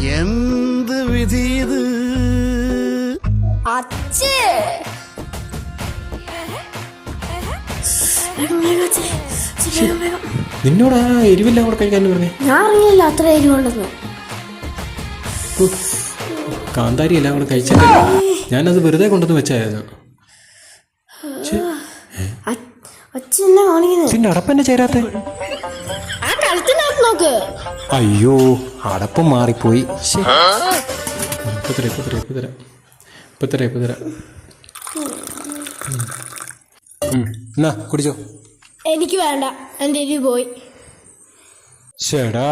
എന്ത് വിധി ഇത്? നിന്നോട് ആ എരിവെല്ലാം കൂടെ കഴിക്കാൻ പറഞ്ഞേ. ഞാൻ അറിയില്ല അത്ര എരിവുണ്ടെന്ന്. കാന്താരി എല്ലാം കൂടെ കഴിച്ചിട്ട് ഞാനത് വെറുതെ കൊണ്ടുവന്ന് വെച്ചായിരുന്നു. അടപ്പന്നെ ചേരാത്ത. അയ്യോ അടപ്പം മാറിപ്പോയി. ഇപ്പൊ തരാം. എന്നാ കുടിച്ചോ. എനിക്ക് വേണ്ട, എന്റെ എരിവ് പോയി. ചേടാ